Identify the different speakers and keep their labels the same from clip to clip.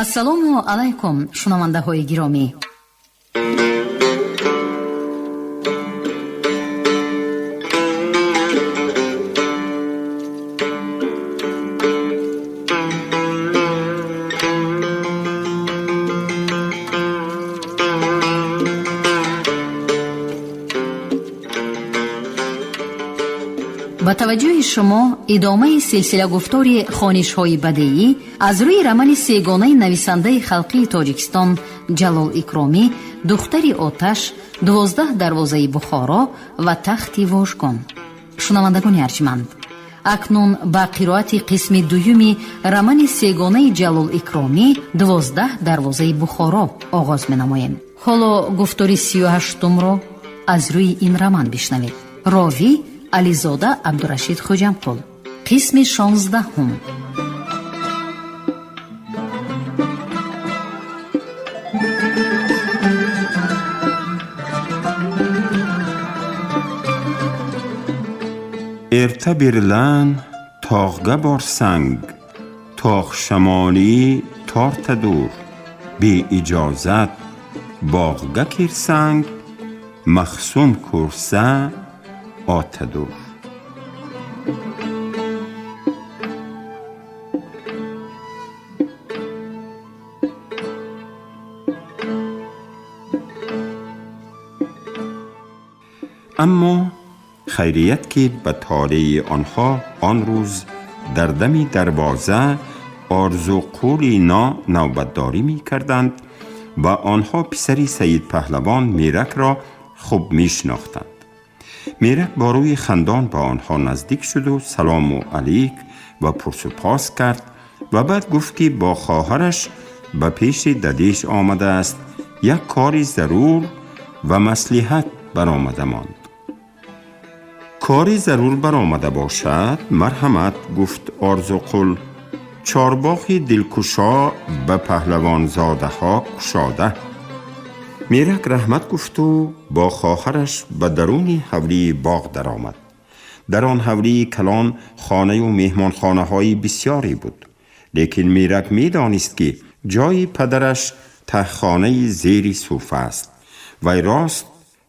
Speaker 1: ассалому алайкум шунавандаҳои гиромӣ. ба таваҷҷӯҳи шумо идомаи силсила гуфтори хонишҳои бадеӣ аз рӯи рамани сегонаи нависандаи халқии Тоҷикистон Ҷалол Икромӣ, духтари Оташ, 12 дарвозаи Бухоро ва тахти Вожгон. шунавандагони арҷманд, акнун ба қироати қисми дуюми рамани сегонаи Ҷалол Икромӣ 12 дарвозаи Бухоро оғоз менамоем. ҳоло гуфтори 38-умро аз рӯи ин раман бишнавед. ровӣ Ализода Абдурашид Хуҷамқул. қисми 16.
Speaker 2: Ertabirlan tog'ga borsang, tog' shamoli tortadur. Be ijozat bog'ga kirsang, mahsum kursa otadur. اما خیریت که به طالع آنها آن روز در دم دروازه آرزو قولی نوبتداری می کردند و آنها پسری سید پهلوان میرک را خوب می شناختند. میرک با روی خندان با آنها نزدیک شد و سلام و علیک و پرس و پاس کرد و بعد گفت که با خواهرش به پیش ددیش آمده است، یک کاری ضرور و مصلحت برآمده ماند. کاری ضرور برآمده باشد مرحمت، گفت آرزوقل. چارباغی دلکشا به پهلوان زاده ها کشاده. میرک رحمت گفت و با خواهرش به درون حولی باغ در آمد. در آن حولی کلان خانه و مهمان خانه های بسیاری بود، لیکن میرک می دانست که جای پدرش تهخانه زیری صوفه است. وی راست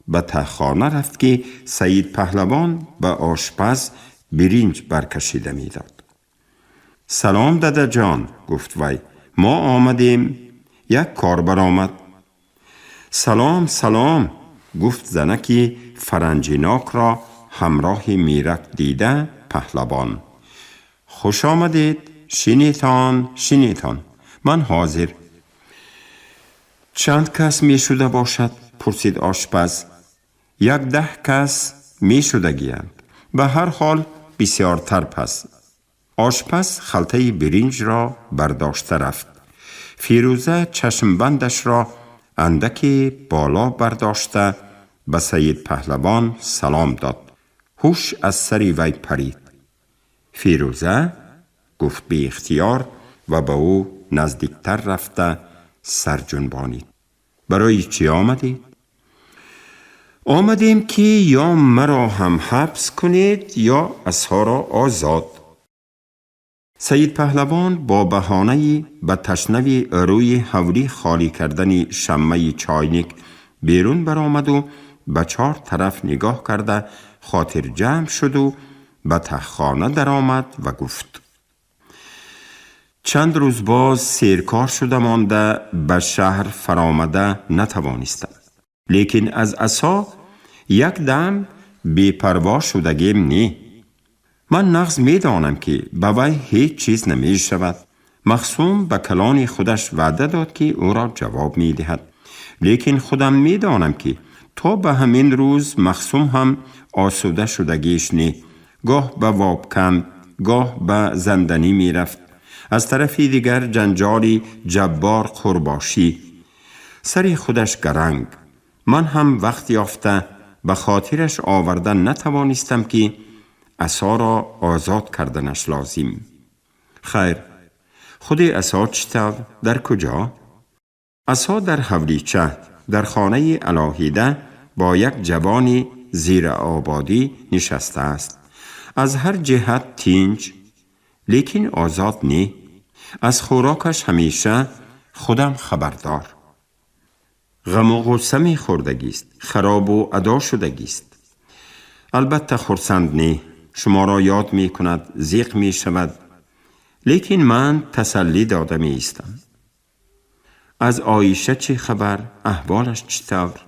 Speaker 2: به تهخانه رفت که سید پهلوان به آشپز برنج برکشیده می داد. سلام داده جان، گفت وی، ما آمدیم، یک کار برآمد. سلام سلام، گفت زنکی فرنجیناک را همراه میرک دیده پهلوان. خوش آمدید، شنیتان، من حاضر. چند کس می شده باشد؟ پرسید آشپز. 10 کس می شدگیند، به هر حال بسیارتر پس. آشپز خلطه برنج را برداشته رفت. فیروزه چشمبندش را اندکی بالا برداشته به سید پهلوان سلام داد. هوش از سری وی پرید. فیروزه، گفت بی اختیار و به او نزدیکتر رفته سر جنبانید. برای چی آمدید؟ آمدیم که یا مرا هم حبس کنید یا اسها را آزاد. سید پهلوان با بهانه به تشنوی روی حولی خالی کردن شمه چاینک بیرون برآمد و به 4 طرف نگاه کرده خاطر جمع شد و به تهخانه در آمد و گفت: چند روز باز سیرکار شده مانده به شهر فرامده نتوانستم، لیکن از عصا یک دم بی پروا شدگیم نی. من نغز می دانم که به وی هیچ چیز نمی شود. مخصوم به کلان خودش وعده داد که او را جواب می دهد، لیکن خودم می دانم که تا به همین روز مخصوم هم آسوده شدگیش نی. گاه به وابکن، گاه به زندانی می رفت. از طرف دیگر جنجالی جبار قرباشی، سری خودش گرنگ. من هم وقت یافته به خاطرش آوردن نتوانستم که عصا را آزاد کردنش لازم. خیر، خود عصا چطور؟ در کجا؟ عصا در حولیچه در خانه علاهیده با یک جوانی زیر آبادی نشسته است. از هر جهت تینج، لیکن آزاد نی. از خوراکش همیشه خودم خبردار. غم و غصه می خوردگی است، خراب و ادا شدگی است. البته خرسند نی، شما را یاد می کند، زیق می شود، لیکن من تسلی داده می ایستم. از عایشه چه خبر؟ احوالش چطور؟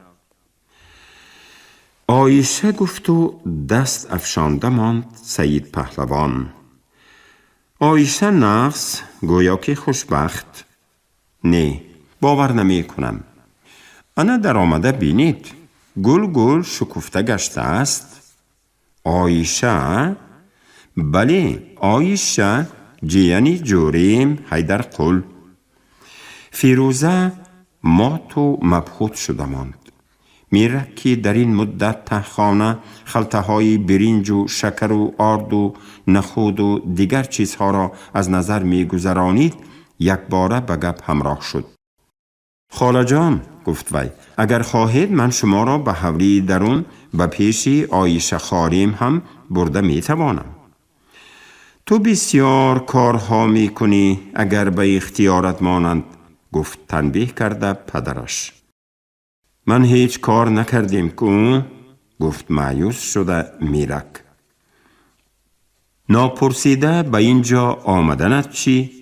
Speaker 2: عایشه گفت و دست افشانده ماند سید پهلوان. عایشه نقص گویا که خوشبخت. نه، باور نمی کنم. انا در آمده بینید، گل شکفته گشته است. عایشه؟ بله، عایشه جیانی جوریم حیدر قل. فیروزه مات و مبهوت شده ماند. میرک که در این مدت ته خانه خلطه های برنج و شکر و آرد و نخود و دیگر چیزها را از نظر می گذرانید، یک باره به گپ همراه شد. خاله جان، گفت وی، اگر خواهید من شما را به حولی درون به پیشی عایشه خاریم هم برده می توانم. تو بسیار کارها می کنی اگر به اختیارت مانند، گفت تنبیه کرده پدرش. من هیچ کار نکردیم که، گفت مایوس شده میرک. ناپرسیده به اینجا آمدنت چی؟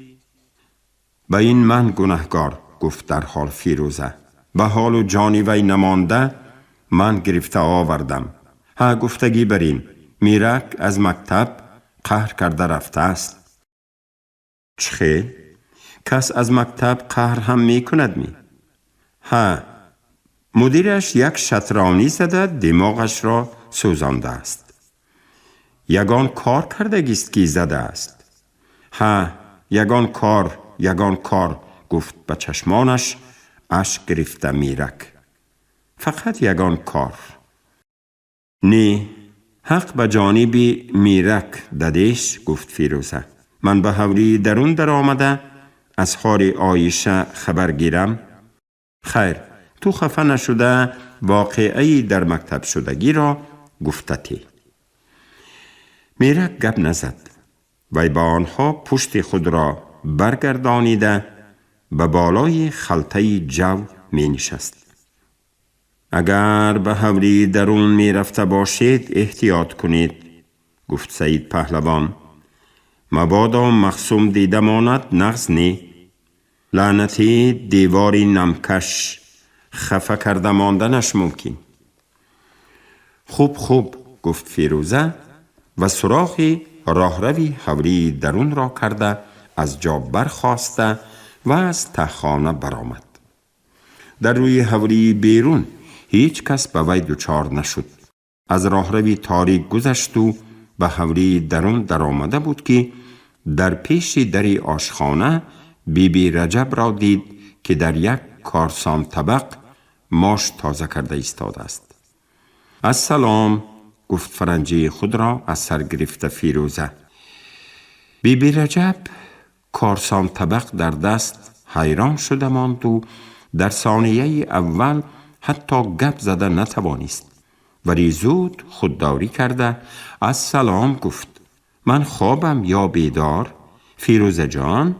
Speaker 2: به این من گناهکار، گفت در حال فیروزه. به حال و جانی وی نمانده من گرفته آوردم. ها گفتگی برین، میرک از مکتب قهر کرده رفته است. چه؟ کس از مکتب قهر هم می کند می؟ ها، مدیرش یک شطرانی زده دماغش را سوزانده است. یگان کار کردگیست که زده است. ها، یگان کار، گفت به چشمانش اشک گرفته میرک. فقط یگان کار. نه، حق به جانب میرک دادیش، گفت فیروزه. من به حولی درون در آمده از حال عایشه خبر گیرم. خیر، تو خفه نشده واقعی در مکتب شدگی را گفتتی. میرک گپ نزد. وی با آنها پشت خود را برگردانیده به بالای خلطه جو می نشست. اگر به حولی درون می رفته باشید احتیاط کنید، گفت سید پهلوان. مبادا مخصوم دیده ماند نغز نی. لعنتی دیواری نمکش، خفه کرده ماندنش ممکن. خوب، گفت فیروزه و سراغ راهروی حولی درون را کرده از جا برخاسته و از تهخانه برآمد. در روی حولی بیرون هیچ کس به وی دچار نشد. از راهروی تاریک گذشت و به حولی درون در آمده بود که در پیش دری آشخانه بی رجب را دید که در یک کارسان طبق ماش تازه کرده ایستاده است. السلام، گفت فرنجی خود را از سر گرفته فیروزه. بی رجب کارسان طبق در دست حیران شده ماند و در ثانیه اول حتی گپ زده نتوانست، ولی زود خودداری کرده السلام گفت. من خوابم یا بیدار فیروزه جان؟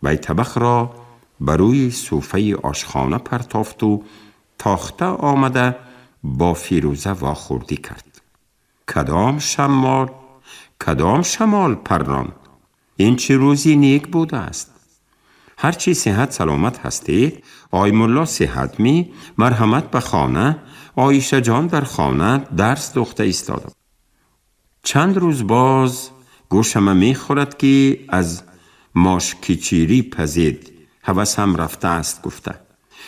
Speaker 2: وی طبق را بروی صوفه آشخانه پرتافت و تاخته آمده با فیروزه واخوردی کرد. کدام شمال پران؟ این چه روزی نیک بوده است. هرچی صحت سلامت هستید، آی ملا صحت می، مرحمت به خانه، عایشه جان در خانه درس دخته ایستاده. چند روز باز گوشم می خورد که از ماش کیچیری پزید، هوسم رفته است گفته.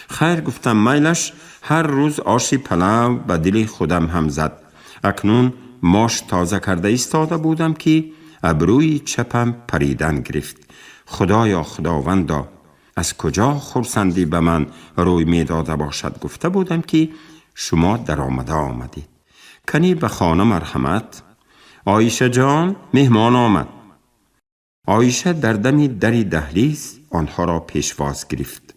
Speaker 2: خیر، گفتم میلش، هر روز آشی پلو به دل خودم هم زد. اکنون ماش تازه کرده ایستاده بودم که ابروی چپم پریدن گرفت. خدایا خداوندا، از کجا خرسندی به من روی می داده باشد. گفته بودم که شما در آمدید. کنی به خانه مرحمت. عایشه جان، مهمان آمد. عایشه در دمی دری دهلیز آنها را پیشواز گرفت.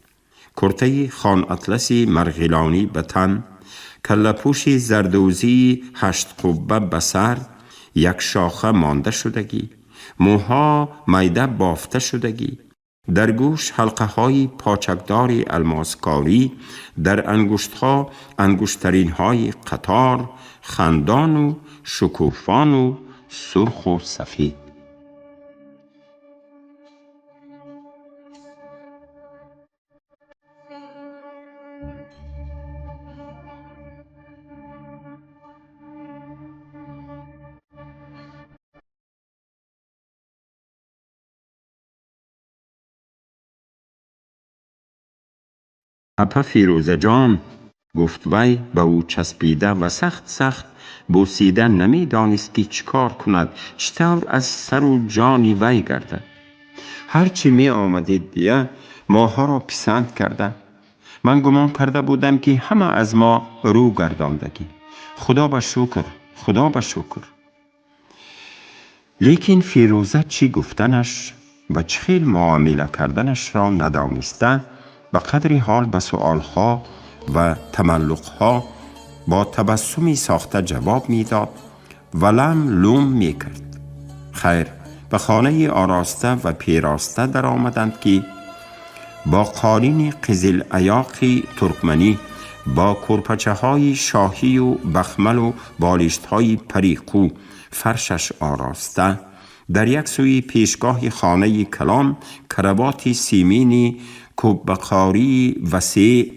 Speaker 2: کرته خان اطلسی مرغلانی به تن، کله‌پوشی زردوزی 8 قبه به سر، یک شاخه مانده شدگی، موها میده بافته شدگی، در گوش حلقه های پاچکدار الماسکاری، در انگشت ها انگشترین های قطار، خندان و شکوفان و سرخ و سفید. اپا فیروزه جان، گفت وی به او چسبیده و سخت بوسیده، نمی دانست که چیکار کند، چطور از سر و جان وی گردد. هرچی می آمدید دیگه ماها را پسند کرده. من گمان کرده بودم که همه از ما رو گرداندگی. خدا به شکر. لیکن فیروزه چی گفتنش و چه خیل معامله کردنش را ندانسته، به قدری حال به سؤالها و تملقها با تبسمی ساخته جواب میداد و لوم می کرد. خیر، به خانه آراسته و پیراسته در آمدند که با قالین قزل عیاقی ترکمنی، با کرپچه های شاهی و بخمل و بالشت های پریقو فرشش آراسته، در یک سوی پیشگاه خانه کلان کروات سیمینی کوبقاری وسیع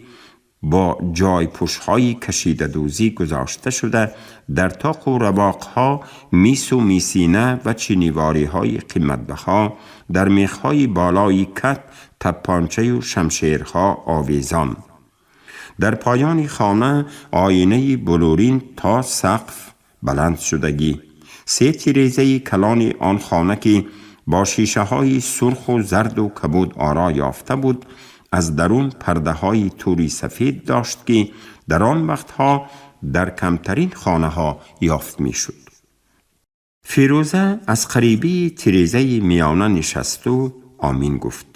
Speaker 2: با جای پشهای کشیده دوزی گذاشته شده، در طاق و رواقها میس و میسینه و چینیواری های قیمتبها، در میخهای بالای کت تپانچه و شمشیرها آویزان. در پایان خانه آینه بلورین تا سقف بلند شدگی، 3 تیریزه کلان آن خانه که با شیشه های سرخ و زرد و کبود آرا یافته بود، از درون پرده های توری سفید داشت که در آن وقتها در کمترین خانه ها یافت می شد. فیروزه از قریبی تیریزه میانه نشست و آمین گفت.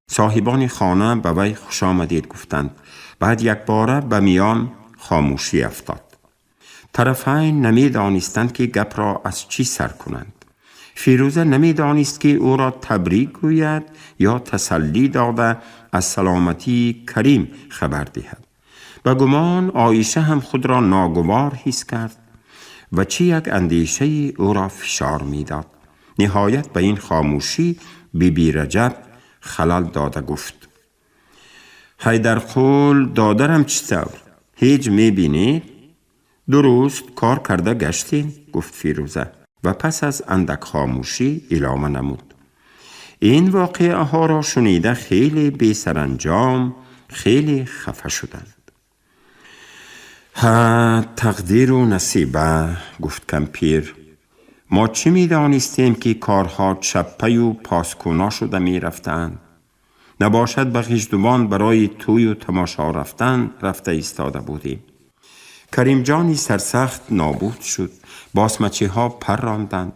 Speaker 2: صاحبان خانه به وی خوش آمدید گفتند. بعد یک باره به میان خاموشی افتاد. طرفین نمی دانستند که گپ را از چی سر کنند. فیروزه نمی دانست که او را تبریک گوید یا تسلی داده از سلامتی کریم خبر دهد. به گمان عایشه هم خود را ناگوار حس کرد و چه یک اندیشه او را فشار می داد. نهایت به این خاموشی بی رجب خلل داده گفت. حیدر قول دادرم چطور؟ هیچ می بینید؟ درست کار کرده گشتین؟ گفت فیروزه و پس از اندک خاموشی ادامه نمود. این واقعه ها را شنیده خیلی بی سرانجام، خیلی خفه شدند. تقدیر و نصیبه، گفت کمپیر. ما چی می دانستیم که کارها چپه و پاسکونا شده می رفتند؟ نباشد به غیژدوان برای توی و تماشا رفته ایستاده بودیم. کریم جانی سرسخت نابود شد، باسمچی ها پر راندند.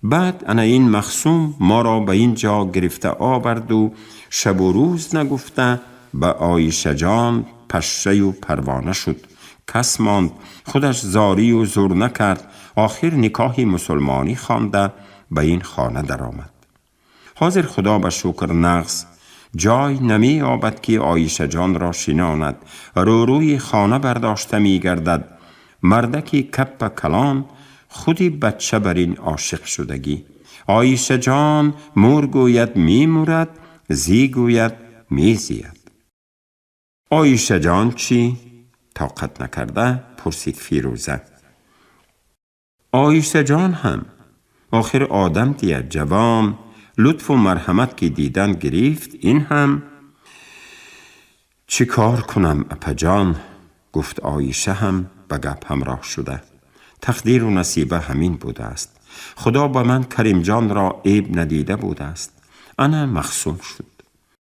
Speaker 2: بعد انا این مخصوم ما را به اینجا گرفته آورد و شب و روز نگفته به عایشه جان پشه و پروانه شد. کس ماند خودش زاری و زور نکرد، آخر نکاحی مسلمانی خوانده به این خانه در آمد. حاضر خدا به شکر نغز جای نمی یابد که عایشه جان را شناند. روی خانه برداشته می گردد. مردکی کپ کلان خودی بچه بر این عاشق شدگی. عایشه جان مور گوید می مورد، زی گوید می زید. عایشه جان چی؟ طاقت نکرده پرسید فیروزه. عایشه جان هم آخر آدم دیگر جوان، لطف و مرحمت که دیدن گرفت. این هم چی کار کنم اپا جان؟ گفت عایشه هم به گپ همراه شده. تقدیر و نصیبه همین بوده است. خدا به من کریم جان را عیب ندیده بوده است. انا مخصوم شد.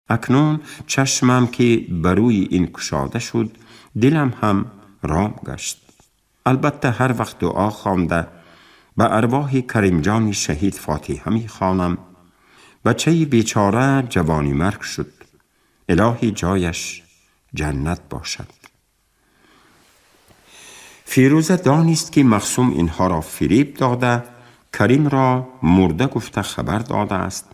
Speaker 2: اکنون چشمم که بروی این کشاده شد، دلم هم رام گشت. البته هر وقت دعا خوانده به ارواح کریم جان شهید فاتحه می خوانم. بچه بیچاره جوانی مرگ شد. الهی جایش جنت باشد. فیروزه دانست که مخصوم اینها را فریب داده، کریم را مرده گفته خبر داده است.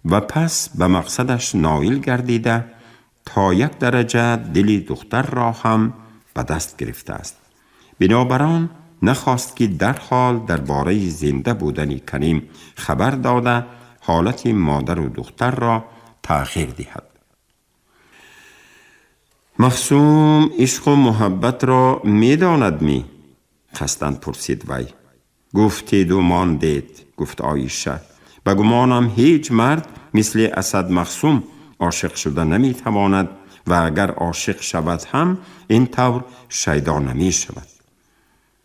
Speaker 2: و پس به مقصدش نائل گردیده تا یک درجه دل دختر را هم به دست گرفته است. بنابراین نخواست که در حال درباره زنده بودن کریم خبر داده حالت مادر و دختر را تغییر دهد. مخصوم عشق و محبت را می داند می؟ خستن پرسید وی. گفتید و ماندید، گفت عایشه. به گمانم هیچ مرد مثل اسد مخصوم عاشق شده نمی تواند و اگر عاشق شود هم این طور شیدا نمی شود.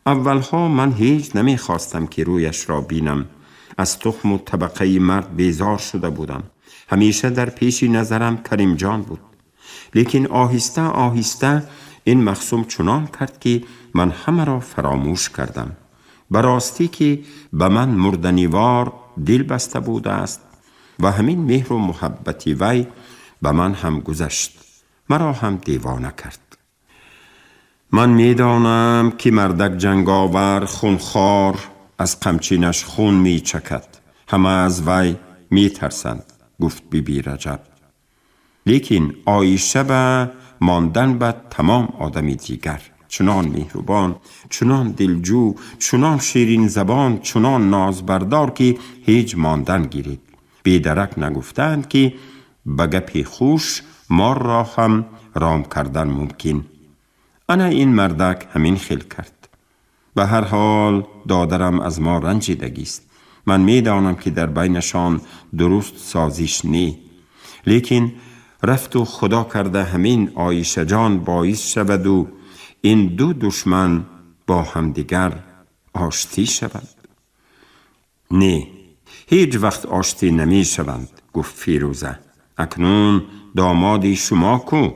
Speaker 2: اولها من هیچ نمی خواستم که رویش را بینم. از تخم و طبقه مرد بیزار شده بودم. همیشه در پیش نظرم کریم جان بود. لیکن آهسته آهسته این مخصوم چنان کرد که من همه را فراموش کردم. براستی که به من مردنیوار دل بسته بوده است و همین مهر و محبتی وی به من هم گذشت، مرا هم دیوانه کرد. من میدانم که مردک جنگاور خونخوار از قمچینش خون می چکد. همه از وی می ترسند، گفت بی رجب. لیکن عایشه به ماندن به تمام آدمی دیگر، چنان مهربان، چنان دلجو، چنان شیرین زبان، چنان نازبردار که هیچ ماندن گیرید. بیدرک نگفتند که به گپی خوش مار را هم رام کردن ممکن. انا این مردک همین خیل کرد. به هر حال دادرم از ما رنجیدگیست. من میدانم که در بینشان درست سازیش نی، لیکن رفت و خدا کرده همین عایشه جان باعث شود و این دو دشمن با همدیگر آشتی شود. نه، هیچ وقت آشتی نمی شوند، گفت فیروزه. اکنون دامادی شما کو؟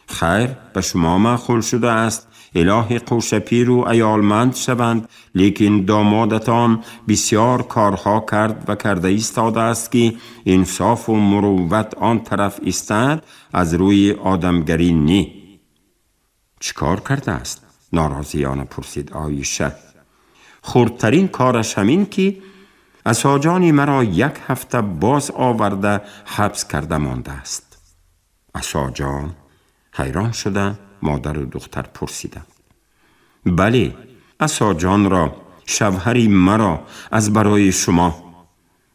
Speaker 2: خیر، به شما معقول شده است اله قوشپیر و ایالمند شوند، لیکن دامادتان بسیار کارها کرد و کرده ایستاده است که انصاف و مروت آن طرف ایستد، از روی آدمگری نی. چیکار کرده است؟ ناراضیانه پرسید عایشه. خردترین کارش همین که اساجانی مرا 1 هفته باز آورده حبس کرده مانده است. اساجان؟ حیران شده مادر و دختر پرسیدند. بله، اساجان را، شوهری مرا، از برای شما.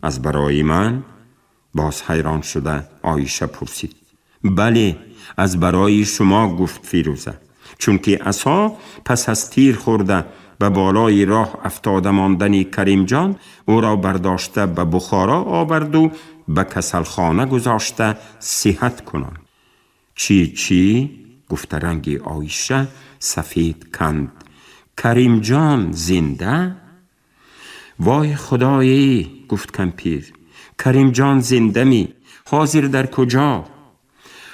Speaker 2: از برای من؟ باز حیران شده عایشه پرسید. بله، از برای شما، گفت فیروزه. چون که عصا پس از تیر خورده به بالای راه افتاده ماندنی کریم جان او را برداشته به بخارا آورد و به کسلخانه گذاشته صحت کنند. چی؟ گفت رنگ عایشه سفید کند. کریم جان زنده؟ وای خدایی، گفت کمپیر. کریم جان زنده می؟ حاضر در کجا؟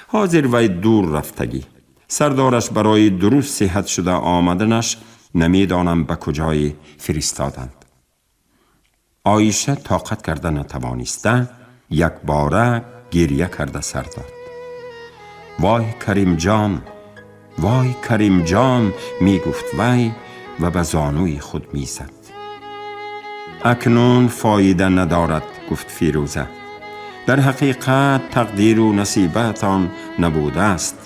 Speaker 2: حاضر وی دور رفتگی. سردارش برای درست صحت شده آمدنش نمیدانم به کجای فرستادند. عایشه طاقت کرده نتوانسته یک باره گریه کرده سر داد. وای کریم جان، وای کریم جان، می گفت وی و به زانوی خود می زد. اکنون فایده ندارد، گفت فیروزه. در حقیقت تقدیر و نصیبتان نبوده است.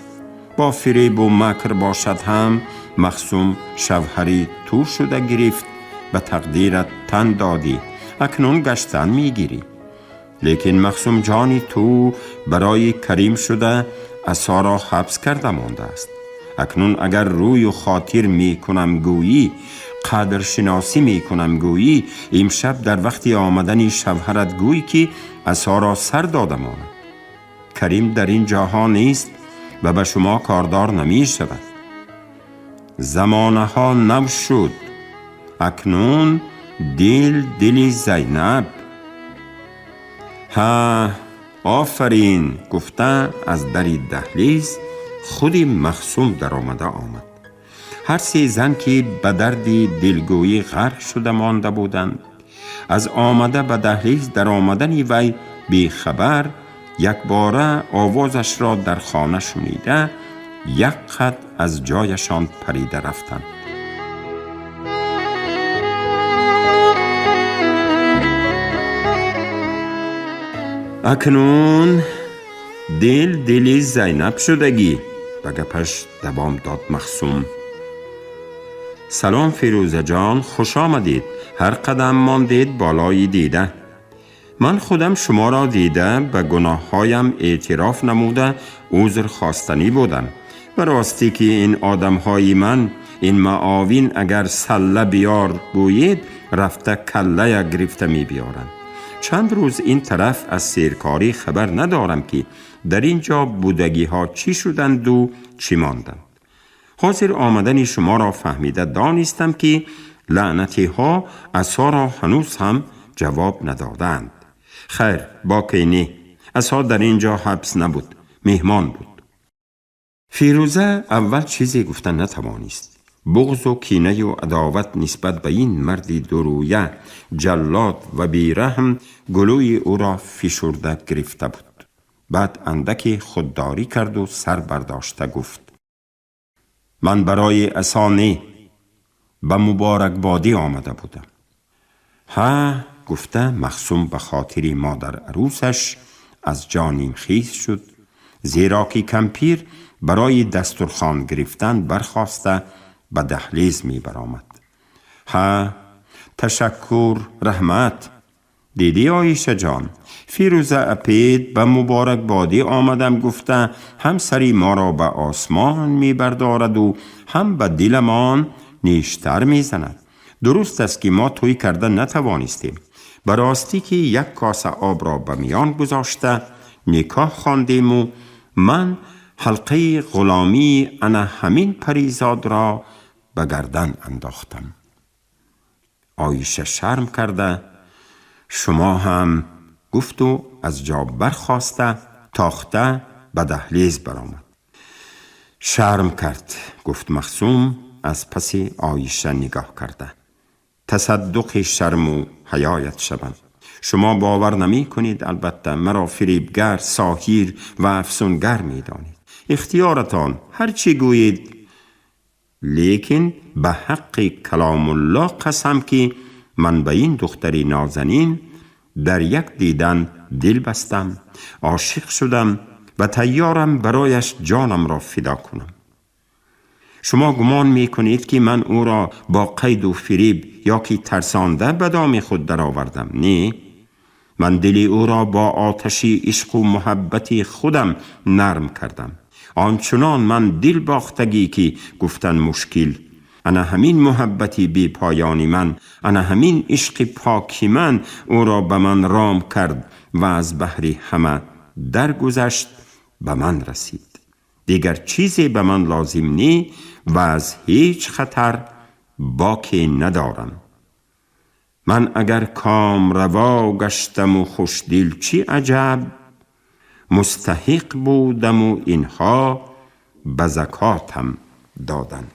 Speaker 2: با فریب و مکر باشد هم مخصوم شوهری تو شده گرفت، به تقدیرت تن دادی، اکنون گشتن میگیری. لیکن مخصوم جانی تو برای کریم شده عصا را حبس کرده مانده است. اکنون اگر روی و خاطر می کنم گویی، قدر شناسی می کنم گویی، امشب در وقت آمدن شوهرت گویی که عصا را سر داده ماند. کریم در این جاها نیست و به شما کاردار نمی شود. زمانه ها نو شد، اکنون دل زینب. ها، آفرین، گفته از در دهلیز خودی مخصوم در آمد. هر 3 زن که به درد دلگویی غرق شده مانده بودند، از آمده به دهلیز در آمدن وی بی خبر یک باره آوازش را در خانه شنیده، یک قد از جایشان پریده رفتند. اکنون دل زینب شدگی، به گپش دوام داد مخصوم. سلام فیروزه جان، خوش آمدید. هر قدم ماندید بالای دیده. من خودم شما را دیده به گناههایم اعتراف نموده عذر خواستنی بودم. به راستی که این آدمهای من، این معاوین اگر سله بیار گویید رفته کله گرفته می بیارن. چند روز این طرف از سیرکاری خبر ندارم که در اینجا بودگی ها چی شدند و چی ماندند. حاضر آمدن شما را فهمیده دانستم که لعنتی ها عصا را هنوز هم جواب ندادند. خیر، باکی نه، عصا در اینجا حبس نبود، مهمان بود. فیروزه اول چیزی گفتن نتوانست. بغض و کینه و عداوت نسبت به این مردی دورویه، جلاد و بیرحم گلوی او را فشرده گرفته بود. بعد اندکی خودداری کرد و سر برداشته گفت: من برای عصا نه، به مبارکبادی آمده بودم. ها، گفته مخصوم به خاطر مادر عروسش از جانیم خیز شد، زیرا که کمپیر برای دسترخوان گرفتن برخواسته به دهلیز می برآمد. ها، تشکر، رحمت. دیدی عایشه جان، فیروزه اپید به مبارکبادی آمدم گفته هم سری ما را به آسمان می بردارد و هم به دلمان نیشتر می زند. درست است که ما توی کرده نتوانستیم. براستی که یک کاسه آب را به میان گذاشته نکاح خواندیم و من حلقه غلامی انا همین پریزاد را به گردن انداختم. عایشه شرم کرده شما هم گفت و از جا برخاسته تاخته به دهلیز برآمد. شرم کرد، گفت مخصوم از پس عایشه نگاه کرده. تصدق شرم و حیایت شوم. شما باور نمی کنید البته مرا فریبگر، ساحر و افسونگر می دانید. اختیارتان هرچی گویید، لیکن به حق کلام الله قسم که من به این دختری نازنین در یک دیدن دل بستم، عاشق شدم و تیارم برایش جانم را فدا کنم. شما گمان می کنید که من او را با قید و فریب یا که ترسانده به دام خود در آوردم؟ نه، من دل او را با آتشی عشق و محبت خودم نرم کردم. آنچنان من دل باختگی که گفتن مشکل، انا همین محبتی بی پایانی من، انا همین عشق پاکی من او را به من رام کرد و از بحر همه درگذشت به من رسید. دیگر چیزی به من لازم نی و از هیچ خطر باکی ندارم. من اگر کام روا گشتم و خوشدل چی عجب، مستحق بودم و اینها به زکاتم دادند.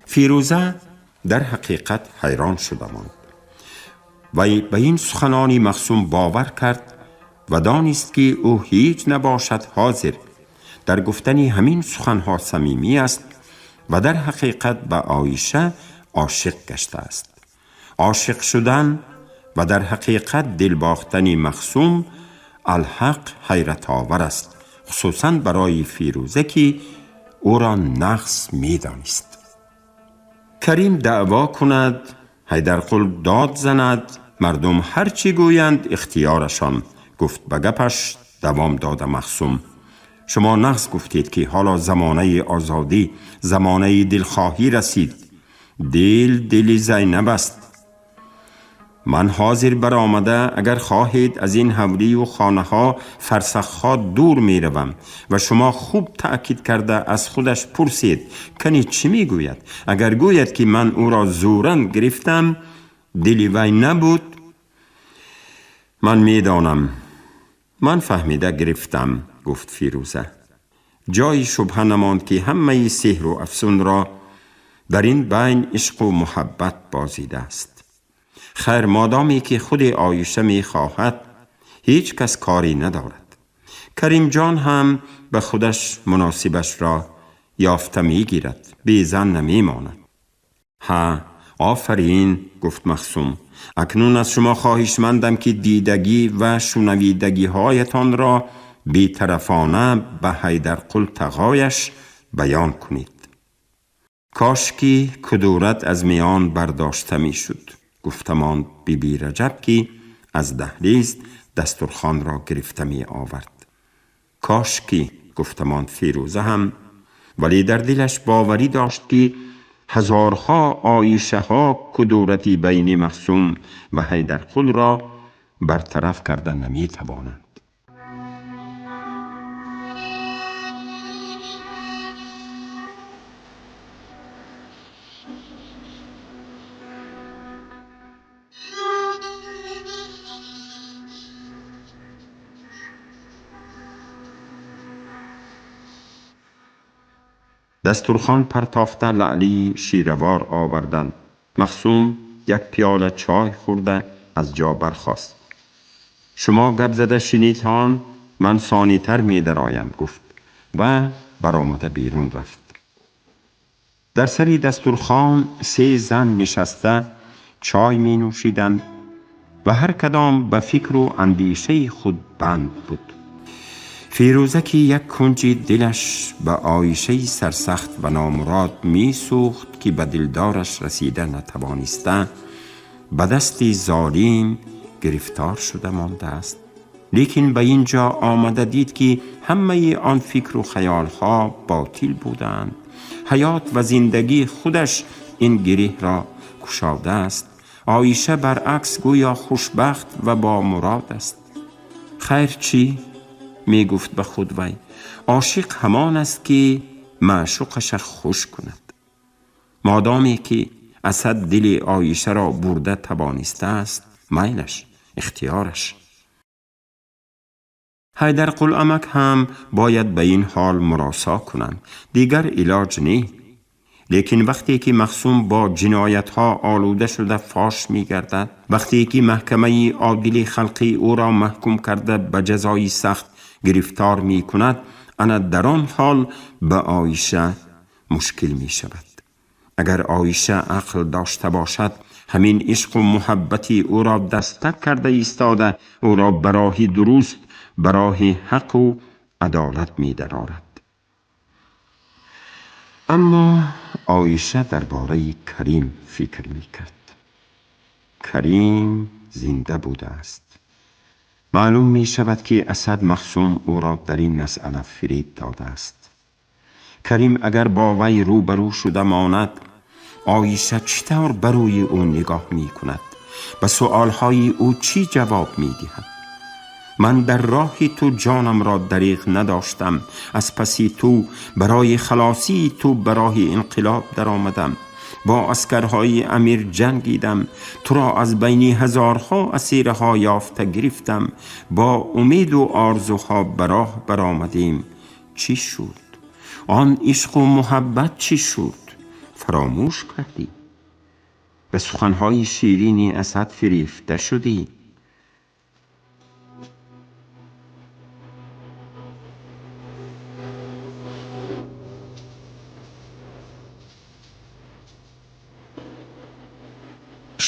Speaker 2: فیروزه در حقیقت حیران شده ماند و به این سخنانی مخصوم باور کرد و دانست که او هیچ نباشد حاضر در گفتنی همین سخنها صمیمی است و در حقیقت به عایشه عاشق گشته است. عاشق شدن و در حقیقت دل باختن مخصوم الحق حیرت آور است، خصوصا برای فیروزه که او را نقص می دانست. کریم دعوا کند، حیدرقل داد زند، مردم هرچی گویند اختیارشان، گفت به گپش دوام داد مخصوم. شما نقص گفتید که حالا زمانه آزادی، زمانه دلخواهی رسید. دل زینب است. من حاضر برآمده اگر خواهید از این حولی و خانه ها فرسخها دور می روم. و شما خوب تأکید کرده از خودش پرسید کنی چی می گوید؟ اگر گوید که من او را زورن گرفتم، دلی وی نبود، من می دانم، من فهمیده گرفتم، گفت فیروزه. جای شبهه نماند که همه سحر و افسون را در این بین عشق و محبت بازیده است. خیر، مادامی که خود عایشه می خواهد هیچ کس کاری ندارد. کریم جان هم به خودش مناسبش را یافته می گیرد، بی زن نمی ماند. ها، آفرین، گفت مخصوم. اکنون از شما خواهشمندم که دیدگی و شنویدگی هایتان را بی طرفانه به حیدرقل تقایش بیان کنید. کاش که کدورت از میان برداشته می شد، گفتمان بی بی رجب که از دهلیز دسترخوان را گرفته می آورد. کاش که، گفتمان فیروزه هم، ولی در دلش باوری داشت که هزارها عایشه ها کدورتی بین مخصوم و حیدرقل را برطرف کرده نمی توانند. دسترخوان پرتافته لعلی شیروار آوردند. مخصوم یک پیاله چای خورده از جا برخاست. شما گپ زده شنیدان، من ثانی تر می درایم، گفت و برآمده بیرون رفت. در سری دسترخوان 3 زن نشسته چای می نوشیدند و هر کدام به فکر و اندیشه خود بند بود. فیروزه که یک کنجی دلش به عایشه سرسخت و نامراد می سوخت که به دلدارش رسیده نتوانسته، به دست ظالم گرفتار شده مانده است. لیکن به اینجا آمده دید که همه آن فکر و خیالها باطل بودند. حیات و زندگی خودش این گره را گشاده است. عایشه برعکس گویا خوشبخت و با مراد است. خیر چی؟ می گفت به خود وی. عاشق همان است که معشوقش خوش کند. مادامی که اسد دل عایشه را برده توانسته است، میلش، اختیارش. حیدرقل امک هم باید به این حال مراسا کنند، دیگر علاج نه. لیکن وقتی که مخصوم با جنایت ها آلوده شده فاش می گردد، وقتی که محکمه عادل خلقی او را محکوم کرده به جزای سخت گرفتار می کند، انا در آن حال به عایشه مشکل می شود. اگر عایشه عقل داشته باشد، همین عشق و محبتی او را دستک کرده ایستاده، او را براه درست، براه حق و عدالت می درآورد. اما عایشه درباره کریم فکر می کرد. کریم زنده بوده است. معلوم می شود که اسد مخصوم او را در این مسئله فریب داده است. کریم اگر با وی روبرو شده ماند، عایشه چطور بروی او نگاه می کند؟ به سؤالهای او چی جواب می دهد؟ من در راه تو جانم را دریغ نداشتم، از پسی تو برای خلاصی تو برای انقلاب در آمدم، با اسکرهای امیر جنگیدم، تو را از بین هزارها اسیرها یافته گرفتم، با امید و آرزوها براه برآمدیم. چی شد؟ آن عشق و محبت چی شد؟ فراموش کردی؟ به سخنهای شیرینی اسد فریفته شدی؟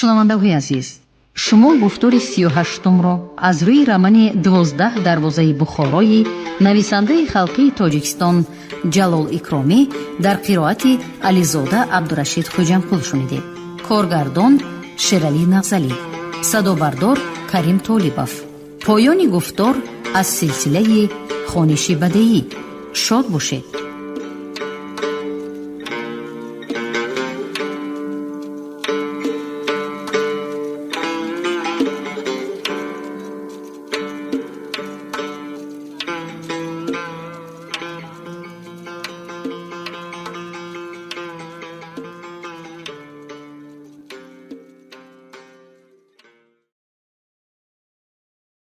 Speaker 1: шунавандаҳои азиз, шумо гуфтори 38-ро аз рӯи рамани 12 дарвозаи бухорои нависандаи халқии тоҷикистон ҷалол икромӣ дар қироати ализода абдурашид хоҷамқул шунидед. коргардон шералӣ нағзалӣ, садобардор карим толибов. поёни гуфтор аз силсилаи хониши бадеӣ. шод бошед.